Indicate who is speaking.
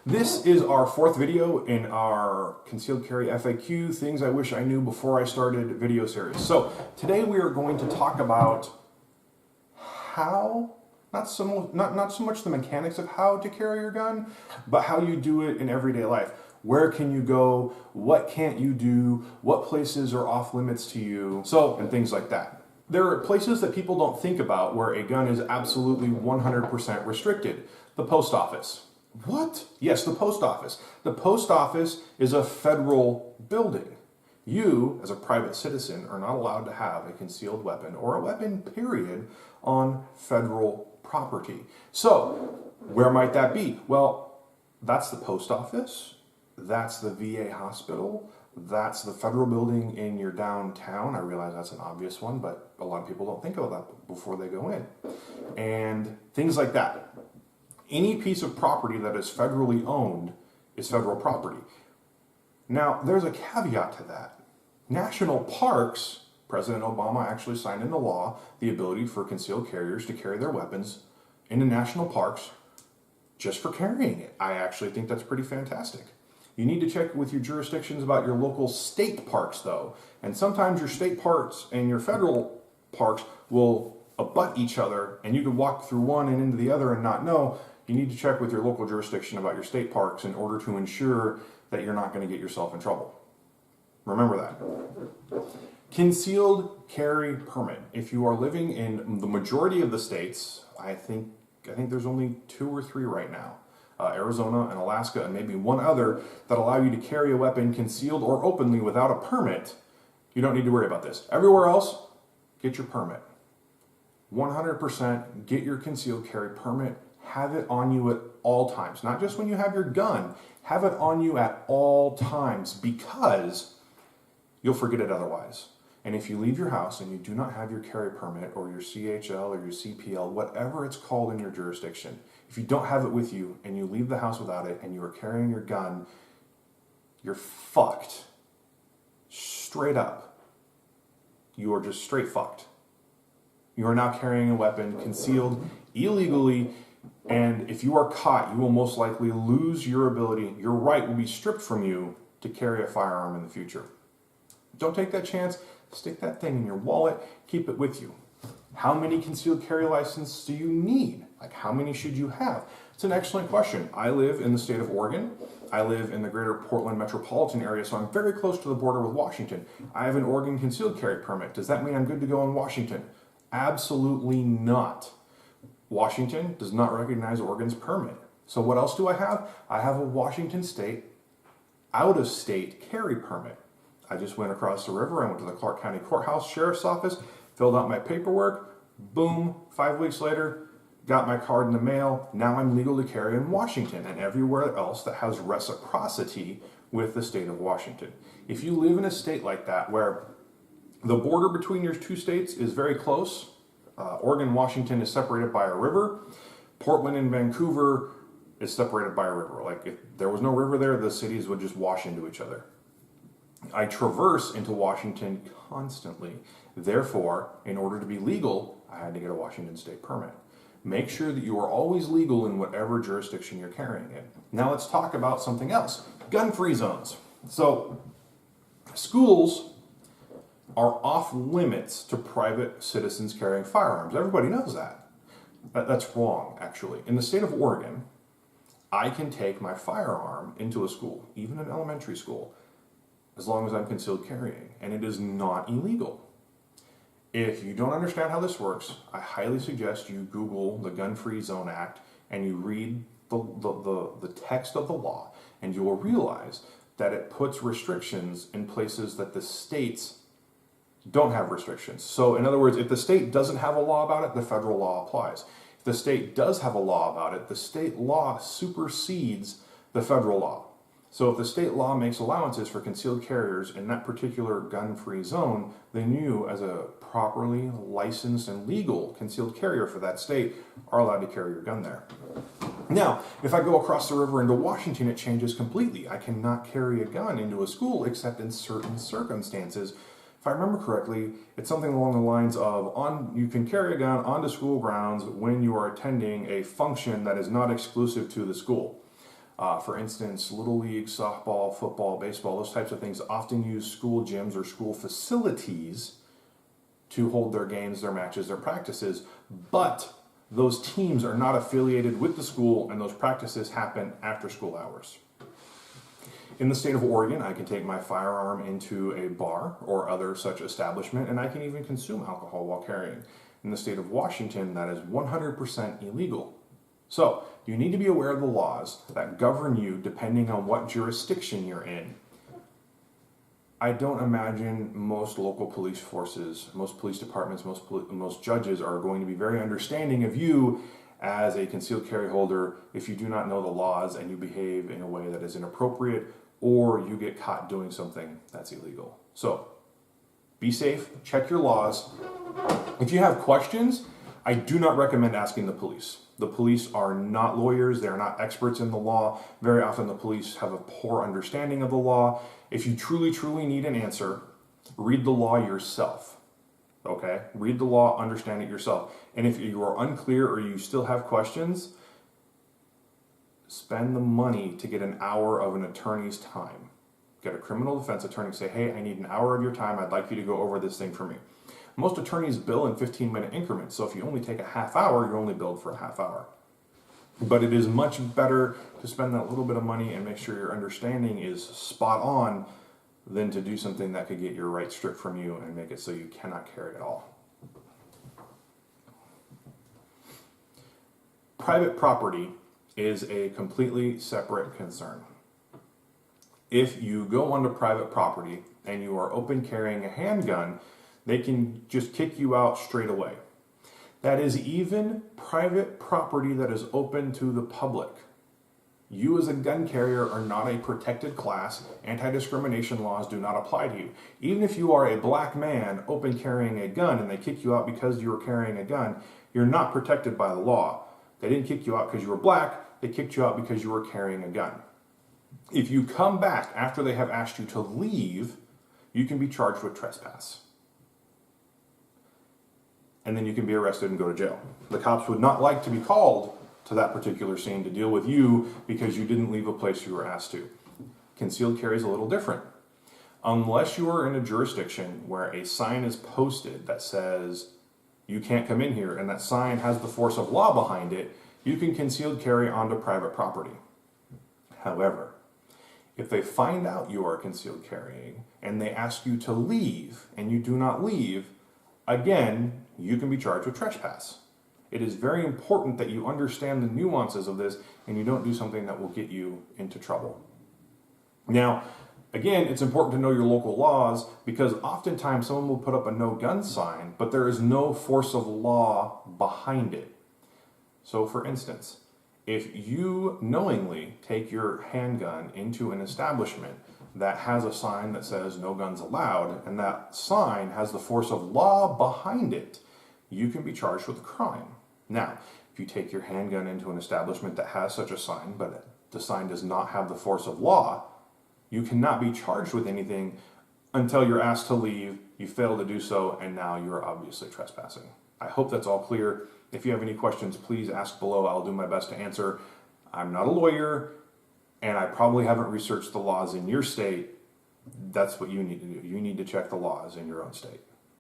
Speaker 1: This is our fourth video in our concealed carry FAQ, things I wish I knew before I started video series. So today we are going to talk about how, not so much the mechanics of how to carry your gun, but how you do it in everyday life. Where can you go? What can't you do? What places are off limits to you? And things like that. There are places that people don't think about where a gun is absolutely 100% restricted. The post office. What? Yes, the post office. The post office is a federal building. You, as a private citizen, are not allowed to have a concealed weapon or a weapon, period, on federal property. So, where might that be? Well, that's the post office. That's the VA hospital. That's the federal building in your downtown. I realize that's an obvious one, but a lot of people don't think about that before they go in. And things like that. Any piece of property that is federally owned is federal property. Now, there's a caveat to that. National parks, President Obama actually signed into law the ability for concealed carriers to carry their weapons into national parks just for carrying it. I actually think that's pretty fantastic. You need to check with your jurisdictions about your local state parks, though. And sometimes your state parks and your federal parks will abut each other, and you can walk through one and into the other and not know. You need to check with your local jurisdiction about your state parks in order to ensure that you're not going to get yourself in trouble. Remember that. Concealed carry permit. If you are living in the majority of the states, I think there's only 2 or 3 right now. Arizona and Alaska and maybe one other that allow you to carry a weapon concealed or openly without a permit. You don't need to worry about this. Everywhere else, get your permit. 100% get your concealed carry permit. Have it on you at all times. Not just when you have your gun. Have it on you at all times because you'll forget it otherwise. And if you leave your house and you do not have your carry permit or your CHL or your CPL, whatever it's called in your jurisdiction, if you don't have it with you and you leave the house without it and you are carrying your gun, you're fucked. Straight up. You are just straight fucked. You are now carrying a weapon concealed illegally, and if you are caught, you will most likely lose your ability, your right will be stripped from you to carry a firearm in the future. Don't take that chance. Stick that thing in your wallet. Keep it with you. How many concealed carry licenses do you need? Like, how many should you have? It's an excellent question. I live in the state of Oregon. I live in the greater Portland metropolitan area, so I'm very close to the border with Washington. I have an Oregon concealed carry permit. Does that mean I'm good to go in Washington? Absolutely not. Washington does not recognize Oregon's permit. So what else do I have? I have a Washington state, out-of-state carry permit. I just went across the river. I went to the Clark County Courthouse Sheriff's Office, filled out my paperwork. Boom, 5 weeks later, got my card in the mail. Now I'm legal to carry in Washington and everywhere else that has reciprocity with the state of Washington. If you live in a state like that where the border between your 2 states is very close, Oregon and Washington is separated by a river. Portland and Vancouver is separated by a river. Like, if there was no river there, the cities would just wash into each other. I traverse into Washington constantly. Therefore, in order to be legal, I had to get a Washington state permit. Make sure that you are always legal in whatever jurisdiction you're carrying in. Now let's talk about something else. Gun-free zones. So, schools are off limits to private citizens carrying firearms. Everybody knows that. That's wrong, actually. In the state of Oregon, I can take my firearm into a school, even an elementary school, as long as I'm concealed carrying, and it is not illegal. If you don't understand how this works, I highly suggest you Google the Gun-Free Zone Act and you read the text of the law, and you will realize that it puts restrictions in places that the states don't have restrictions. So in other words, if the state doesn't have a law about it, the federal law applies. If the state does have a law about it, the state law supersedes the federal law. So if the state law makes allowances for concealed carriers in that particular gun-free zone, then you, as a properly licensed and legal concealed carrier for that state, are allowed to carry your gun there. Now, if I go across the river into Washington, it changes completely. I cannot carry a gun into a school except in certain circumstances. If I remember correctly, it's something along the lines of, you can carry a gun onto school grounds when you are attending a function that is not exclusive to the school. For instance, Little League, softball, football, baseball, those types of things often use school gyms or school facilities to hold their games, their matches, their practices, but those teams are not affiliated with the school and those practices happen after school hours. In the state of Oregon, I can take my firearm into a bar or other such establishment, and I can even consume alcohol while carrying. In the state of Washington, that is 100% illegal. So, you need to be aware of the laws that govern you depending on what jurisdiction you're in. I don't imagine most local police forces, most police departments, most judges are going to be very understanding of you as a concealed carry holder if you do not know the laws and you behave in a way that is inappropriate or you get caught doing something that's illegal. So, be safe, check your laws. If you have questions, I do not recommend asking the police. The police are not lawyers, they are not experts in the law. Very often the police have a poor understanding of the law. If you truly need an answer, read the law yourself. Okay? Read the law, understand it yourself. And if you are unclear or you still have questions, spend the money to get an hour of an attorney's time. Get a criminal defense attorney, say, hey, I need an hour of your time. I'd like you to go over this thing for me. Most attorneys bill in 15-minute increments, so if you only take a half hour, you're only billed for a half hour. But it is much better to spend that little bit of money and make sure your understanding is spot on than to do something that could get your rights stripped from you and make it so you cannot carry at all. Private property is a completely separate concern. If you go onto private property and you are open carrying a handgun, they can just kick you out straight away. That is even private property that is open to the public. You as a gun carrier are not a protected class. Anti-discrimination laws do not apply to you. Even if you are a black man open carrying a gun and they kick you out because you are carrying a gun, you're not protected by the law. They didn't kick you out because you were black, they kicked you out because you were carrying a gun. If you come back after they have asked you to leave, you can be charged with trespass. And then you can be arrested and go to jail. The cops would not like to be called to that particular scene to deal with you because you didn't leave a place you were asked to. Concealed carry is a little different. Unless you are in a jurisdiction where a sign is posted that says you can't come in here and that sign has the force of law behind it, you can concealed carry onto private property. However, if they find out you are concealed carrying and they ask you to leave and you do not leave, again, you can be charged with trespass. It is very important that you understand the nuances of this and you don't do something that will get you into trouble. Now, again, it's important to know your local laws because oftentimes someone will put up a no gun sign, but there is no force of law behind it. So for instance, if you knowingly take your handgun into an establishment that has a sign that says no guns allowed, and that sign has the force of law behind it, you can be charged with a crime. Now, if you take your handgun into an establishment that has such a sign, but the sign does not have the force of law, you cannot be charged with anything until you're asked to leave, you fail to do so, and now you're obviously trespassing. I hope that's all clear. If you have any questions, please ask below. I'll do my best to answer. I'm not a lawyer, and I probably haven't researched the laws in your state. That's what you need to do. You need to check the laws in your own state.